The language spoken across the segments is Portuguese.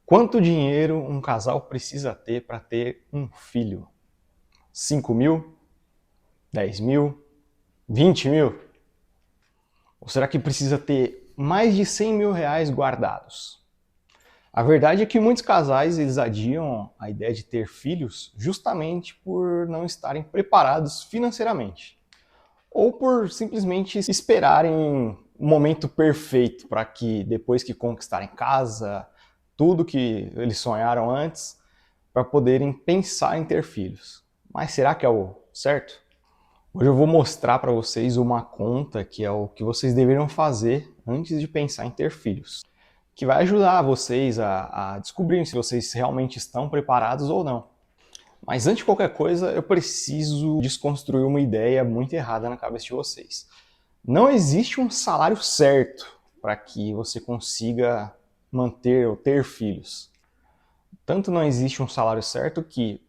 Quanto dinheiro um casal precisa ter para ter um filho? 5 mil? 10 mil? 20 mil? Ou será que precisa ter mais de 100 mil reais guardados? A verdade é que muitos casais eles adiam a ideia de ter filhos justamente por não estarem preparados financeiramente. Ou por simplesmente esperarem o momento perfeito para que depois que conquistarem casa, tudo que eles sonharam antes, para poderem pensar em ter filhos. Mas será que é o certo? Hoje eu vou mostrar para vocês uma conta que é o que vocês deveriam fazer antes de pensar em ter filhos, que vai ajudar vocês a descobrir se vocês realmente estão preparados ou não. Mas antes de qualquer coisa, eu preciso desconstruir uma ideia muito errada na cabeça de vocês. Não existe um salário certo para que você consiga manter ou ter filhos. Tanto não existe um salário certo que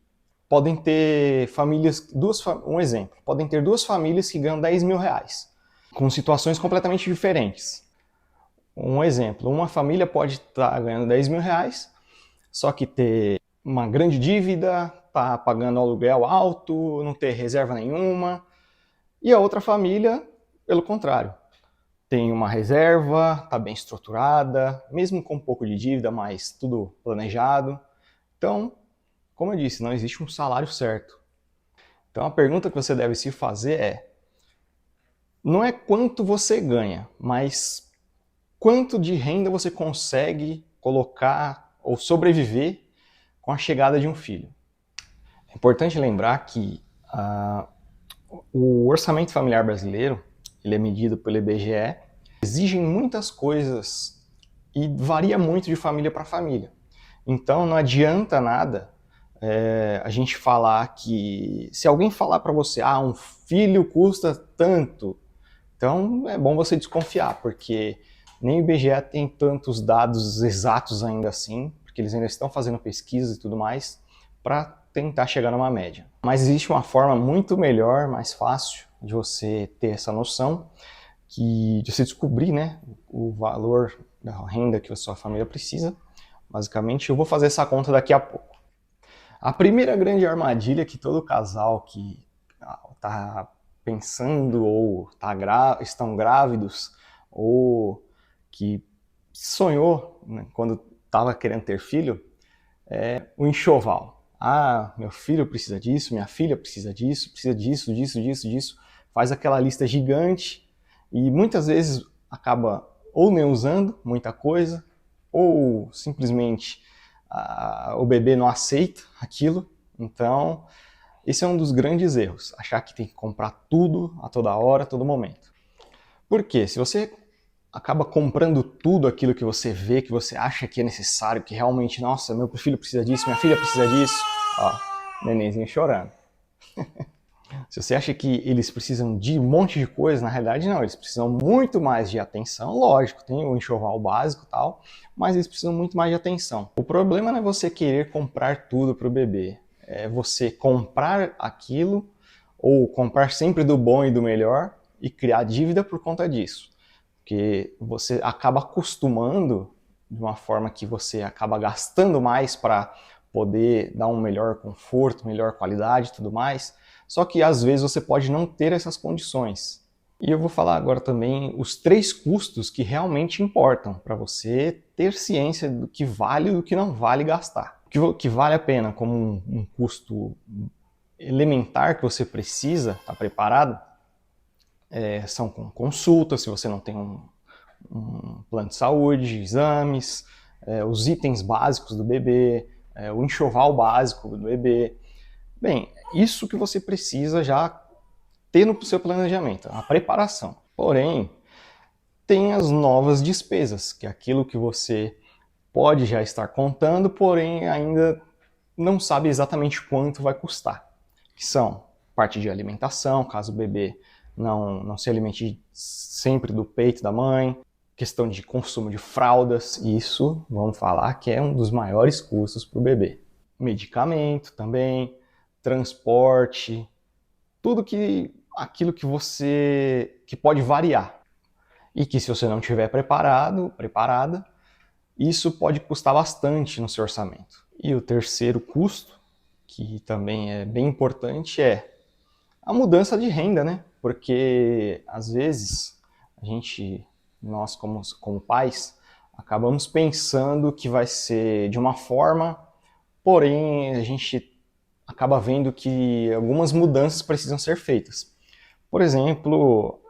podem ter famílias, um exemplo, podem ter duas famílias que ganham 10 mil reais, com situações completamente diferentes. Um exemplo, uma família pode estar ganhando 10 mil reais, só que ter uma grande dívida, tá pagando aluguel alto, não ter reserva nenhuma. E a outra família, pelo contrário, tem uma reserva, está bem estruturada, mesmo com um pouco de dívida, mas tudo planejado. Então, como eu disse, não existe um salário certo. Então a pergunta que você deve se fazer é: não é quanto você ganha, mas quanto de renda você consegue colocar ou sobreviver com a chegada de um filho. É importante lembrar que o orçamento familiar brasileiro, ele é medido pelo IBGE, exige muitas coisas e varia muito de família para família. Então não adianta nada a gente falar que, se alguém falar para você, um filho custa tanto, então é bom você desconfiar, porque nem o IBGE tem tantos dados exatos ainda assim, porque eles ainda estão fazendo pesquisas e tudo mais, para tentar chegar numa média. Mas existe uma forma muito melhor, mais fácil, de você ter essa noção, de você descobrir, né, o valor da renda que a sua família precisa. Basicamente, eu vou fazer essa conta daqui a pouco. A primeira grande armadilha que todo casal que está pensando ou estão grávidos ou que sonhou, né, quando estava querendo ter filho, é o enxoval. Meu filho precisa disso, minha filha precisa disso, disso. Faz aquela lista gigante e muitas vezes acaba ou nem usando muita coisa ou simplesmente o bebê não aceita aquilo. Então, esse é um dos grandes erros, achar que tem que comprar tudo a toda hora, a todo momento. Por quê? Se você acaba comprando tudo aquilo que você vê, que você acha que é necessário, que realmente, nossa, meu filho precisa disso, minha filha precisa disso, nenenzinho chorando. Se você acha que eles precisam de um monte de coisa, na realidade não, eles precisam muito mais de atenção, lógico, tem o enxoval básico e tal, mas eles precisam muito mais de atenção. O problema não é você querer comprar tudo para o bebê, é você comprar aquilo, ou comprar sempre do bom e do melhor, e criar dívida por conta disso. Porque você acaba acostumando de uma forma que você acaba gastando mais para poder dar um melhor conforto, melhor qualidade e tudo mais, só que às vezes você pode não ter essas condições. E eu vou falar agora também os 3 custos que realmente importam para você ter ciência do que vale e do que não vale gastar. O que vale a pena como um custo elementar que você precisa estar preparado são com consultas, se você não tem um plano de saúde, exames, os itens básicos do bebê, o enxoval básico do bebê. Bem, isso que você precisa já ter no seu planejamento, a preparação. Porém, tem as novas despesas, que é aquilo que você pode já estar contando, porém ainda não sabe exatamente quanto vai custar. Que são parte de alimentação, caso o bebê não se alimente sempre do peito da mãe, questão de consumo de fraldas, isso vamos falar que é um dos maiores custos para o bebê. Medicamento também, transporte, tudo aquilo que pode variar e que, se você não estiver preparada, isso pode custar bastante no seu orçamento. E o terceiro custo, que também é bem importante, é a mudança de renda, né? Porque às vezes nós como pais, acabamos pensando que vai ser de uma forma, porém a gente acaba vendo que algumas mudanças precisam ser feitas. Por exemplo,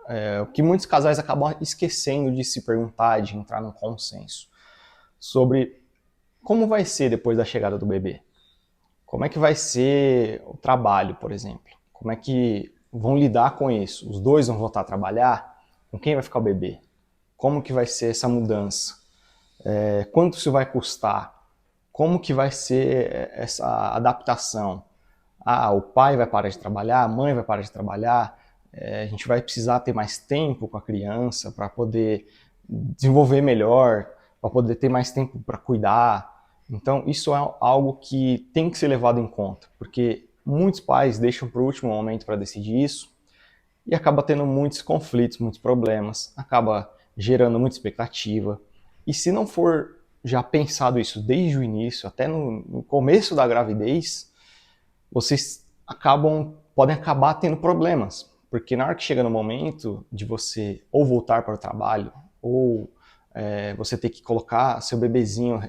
o que muitos casais acabam esquecendo de se perguntar, de entrar num consenso sobre como vai ser depois da chegada do bebê. Como é que vai ser o trabalho, por exemplo? Como é que vão lidar com isso? Os dois vão voltar a trabalhar? Com quem vai ficar o bebê? Como que vai ser essa mudança? Quanto isso vai custar? Como que vai ser essa adaptação? O pai vai parar de trabalhar, a mãe vai parar de trabalhar, a gente vai precisar ter mais tempo com a criança para poder desenvolver melhor, para poder ter mais tempo para cuidar. Então, isso é algo que tem que ser levado em conta, porque muitos pais deixam para o último momento para decidir isso e acaba tendo muitos conflitos, muitos problemas, acaba gerando muita expectativa. E se não for já pensado isso desde o início, até no começo da gravidez, vocês podem acabar tendo problemas, porque na hora que chega no momento de você ou voltar para o trabalho, ou você ter que colocar seu bebezinho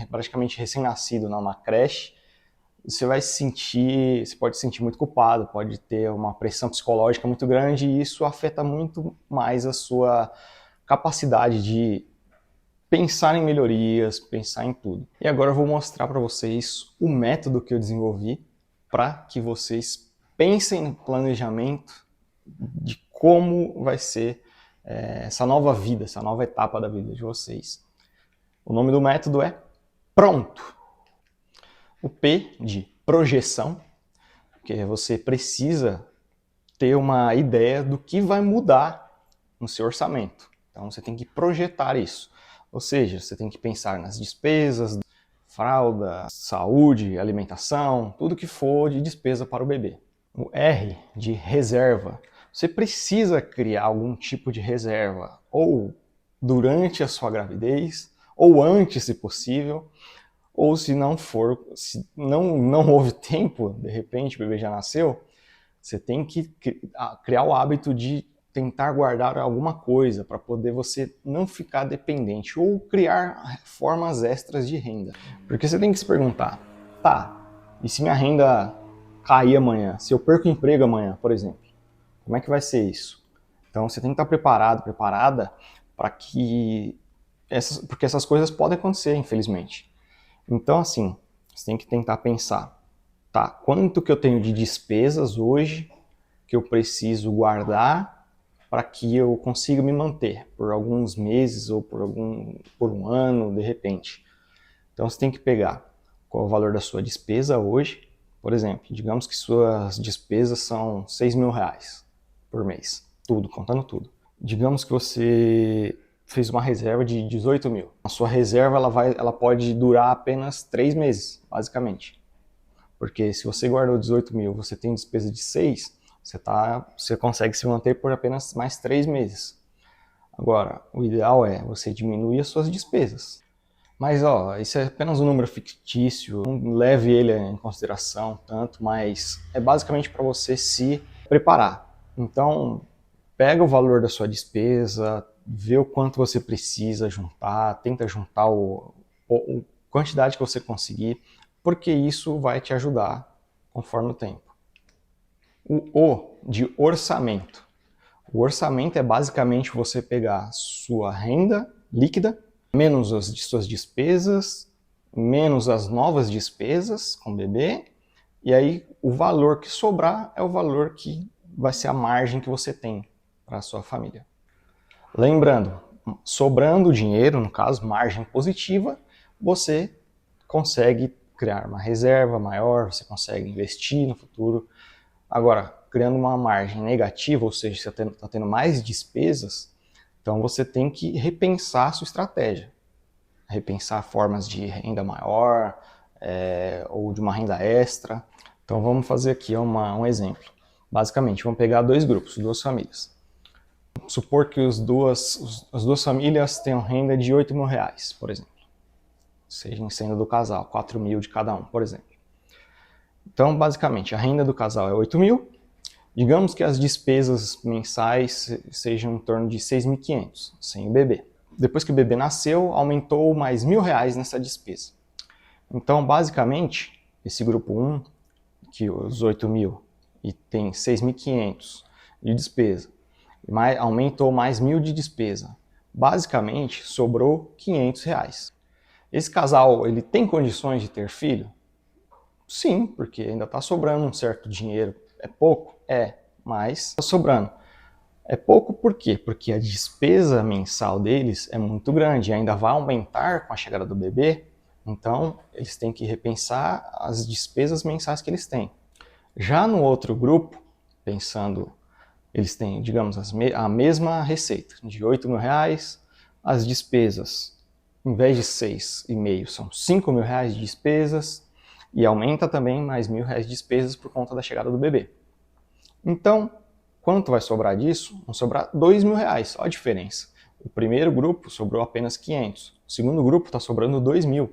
praticamente recém-nascido numa creche, você pode se sentir muito culpado, pode ter uma pressão psicológica muito grande e isso afeta muito mais a sua capacidade de pensar em melhorias, pensar em tudo. E agora eu vou mostrar para vocês o método que eu desenvolvi para que vocês pensem no planejamento de como vai ser essa nova vida, essa nova etapa da vida de vocês. O nome do método é Pronto. O P de projeção, porque você precisa ter uma ideia do que vai mudar no seu orçamento. Então você tem que projetar isso. Ou seja, você tem que pensar nas despesas, fralda, saúde, alimentação, tudo que for de despesa para o bebê. O R de reserva. Você precisa criar algum tipo de reserva, ou durante a sua gravidez, ou antes, se possível, ou se não não houve tempo, de repente o bebê já nasceu, você tem que criar o hábito de tentar guardar alguma coisa para poder você não ficar dependente ou criar formas extras de renda. Porque você tem que se perguntar, e se minha renda cair amanhã? Se eu perco o emprego amanhã, por exemplo, como é que vai ser isso? Então você tem que estar preparado, preparada para porque essas coisas podem acontecer, infelizmente. Então assim, você tem que tentar pensar, quanto que eu tenho de despesas hoje que eu preciso guardar para que eu consiga me manter por alguns meses ou por um ano, de repente. Então você tem que pegar qual é o valor da sua despesa hoje. Por exemplo, digamos que suas despesas são R$6.000 por mês, tudo, contando tudo. Digamos que você fez uma reserva de 18 mil. A sua reserva ela pode durar apenas 3 meses, basicamente. Porque se você guardou 18 mil, você tem despesa de 6, você consegue se manter por apenas mais 3 meses. Agora, o ideal é você diminuir as suas despesas. Mas isso é apenas um número fictício, não leve ele em consideração tanto, mas é basicamente para você se preparar. Então, pega o valor da sua despesa, vê o quanto você precisa juntar, tenta juntar a quantidade que você conseguir, porque isso vai te ajudar conforme o tempo. O de orçamento. O orçamento é basicamente você pegar sua renda líquida, menos as de suas despesas, menos as novas despesas com o bebê, e aí o valor que sobrar é o valor que vai ser a margem que você tem para a sua família. Lembrando, sobrando dinheiro, no caso, margem positiva, você consegue criar uma reserva maior, você consegue investir no futuro. Agora, criando uma margem negativa, ou seja, você está tendo mais despesas, então você tem que repensar a sua estratégia. Repensar formas de renda maior, ou de uma renda extra. Então vamos fazer aqui um exemplo. Basicamente, vamos pegar dois grupos, duas famílias. Vamos supor que as duas famílias tenham renda de R$8.000, por exemplo. sendo do casal, 4 mil de cada um, por exemplo. Então, basicamente, a renda do casal é 8 mil. Digamos que as despesas mensais sejam em torno de 6.500, sem o bebê. Depois que o bebê nasceu, aumentou mais R$ 1.000 nessa despesa. Então, basicamente, esse grupo 1, que os 8 mil e tem 6.500 de despesa, aumentou mais 1.000 de despesa. Basicamente, sobrou R$ 500. Esse casal, ele tem condições de ter filho? Sim, porque ainda está sobrando um certo dinheiro. É pouco? É, mas está sobrando. É pouco por quê? Porque a despesa mensal deles é muito grande e ainda vai aumentar com a chegada do bebê. Então, eles têm que repensar as despesas mensais que eles têm. Já no outro grupo, pensando, eles têm, digamos, a mesma receita, de R$ 8.000, as despesas, em vez de 6,5, são R$ 5.000 de despesas, e aumenta também mais R$ 1.000 de despesas por conta da chegada do bebê. Então, quanto vai sobrar disso? Vão sobrar R$ 2.000, olha a diferença. O primeiro grupo sobrou apenas 500, o segundo grupo está sobrando 2.000.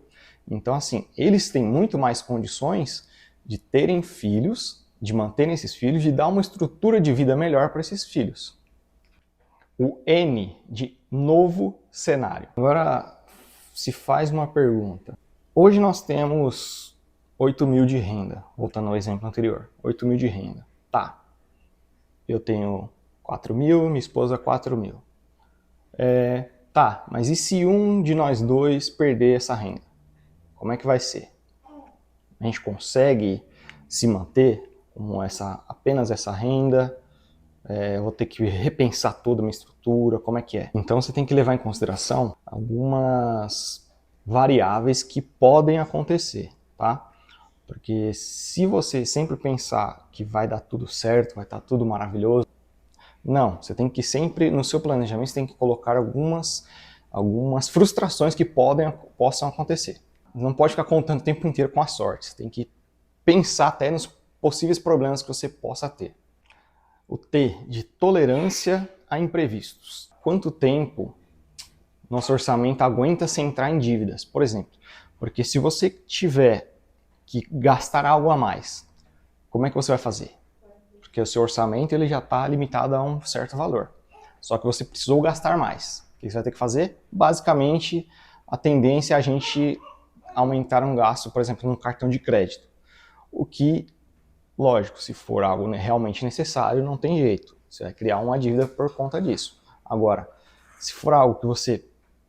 Então, assim, eles têm muito mais condições de terem filhos, de manterem esses filhos, de dar uma estrutura de vida melhor para esses filhos. O N de novo cenário. Agora, se faz uma pergunta. Hoje nós temos 8 mil de renda, voltando ao exemplo anterior, 8 mil de renda. Tá, eu tenho 4 mil, minha esposa 4 mil. Tá, mas e se um de nós dois perder essa renda? Como é que vai ser? A gente consegue se manter com apenas essa renda? Eu vou ter que repensar toda a minha estrutura, como é que é? Então você tem que levar em consideração algumas variáveis que podem acontecer, tá? Porque se você sempre pensar que vai dar tudo certo, vai estar tudo maravilhoso, não, você tem que sempre, no seu planejamento, você tem que colocar algumas frustrações que possam acontecer. Não pode ficar contando o tempo inteiro com a sorte, você tem que pensar até nos possíveis problemas que você possa ter. O T de tolerância a imprevistos. Quanto tempo nosso orçamento aguenta sem entrar em dívidas, por exemplo? Porque se você tiver que gastar algo a mais, como é que você vai fazer? Porque o seu orçamento ele já está limitado a um certo valor. Só que você precisou gastar mais. O que você vai ter que fazer? Basicamente, a tendência é a gente aumentar um gasto, por exemplo, num cartão de crédito. O que, lógico, se for algo realmente necessário, não tem jeito. Você vai criar uma dívida por conta disso. Agora, se for algo que você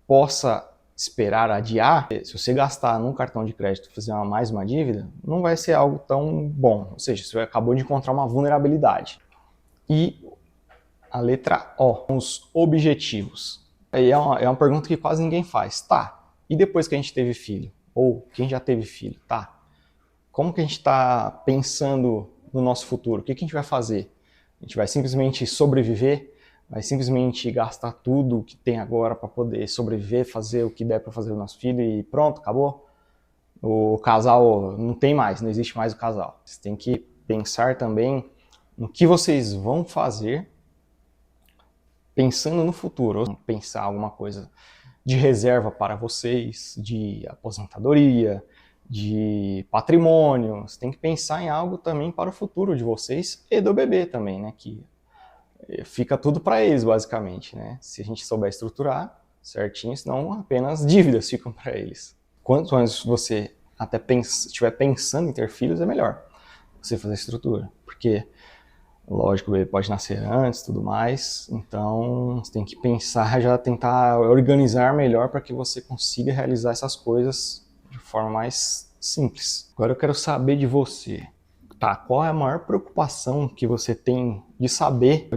possa esperar adiar, se você gastar num cartão de crédito e fazer mais uma dívida, não vai ser algo tão bom. Ou seja, você acabou de encontrar uma vulnerabilidade. E a letra O, os objetivos. Aí é uma pergunta que quase ninguém faz. Tá, e depois que a gente teve filho? Ou quem já teve filho? Tá, como que a gente está pensando no nosso futuro? O que a gente vai fazer? A gente vai simplesmente sobreviver? Vai simplesmente gastar tudo que tem agora para poder sobreviver, fazer o que der para fazer o nosso filho e pronto, acabou? O casal não tem mais, não existe mais o casal. Você tem que pensar também no que vocês vão fazer pensando no futuro. Pensar alguma coisa de reserva para vocês, de aposentadoria, de patrimônio. Você tem que pensar em algo também para o futuro de vocês e do bebê também, né? Que fica tudo para eles, basicamente, né? Se a gente souber estruturar certinho, senão apenas dívidas ficam para eles. Quanto antes você até estiver pensando em ter filhos, é melhor você fazer estrutura, porque, lógico, o bebê pode nascer antes, tudo mais, então você tem que pensar, já tentar organizar melhor para que você consiga realizar essas coisas de forma mais simples. Agora eu quero saber de você. Tá, qual é a maior preocupação que você tem de saber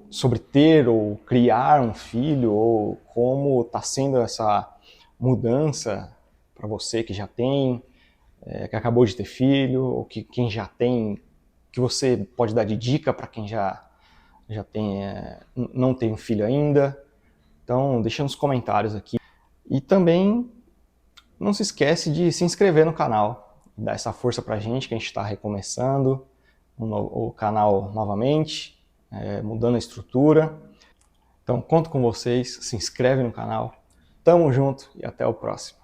sobre ter ou criar um filho, ou como está sendo essa mudança para você que já tem, que acabou de ter filho, ou quem já tem, que você pode dar de dica para quem já tem, não tem um filho ainda? Então, deixa nos comentários aqui. E também não se esquece de se inscrever no canal. Dar essa força pra gente, que a gente está recomeçando o canal novamente, mudando a estrutura. Então conto com vocês, se inscreve no canal. Tamo junto e até o próximo.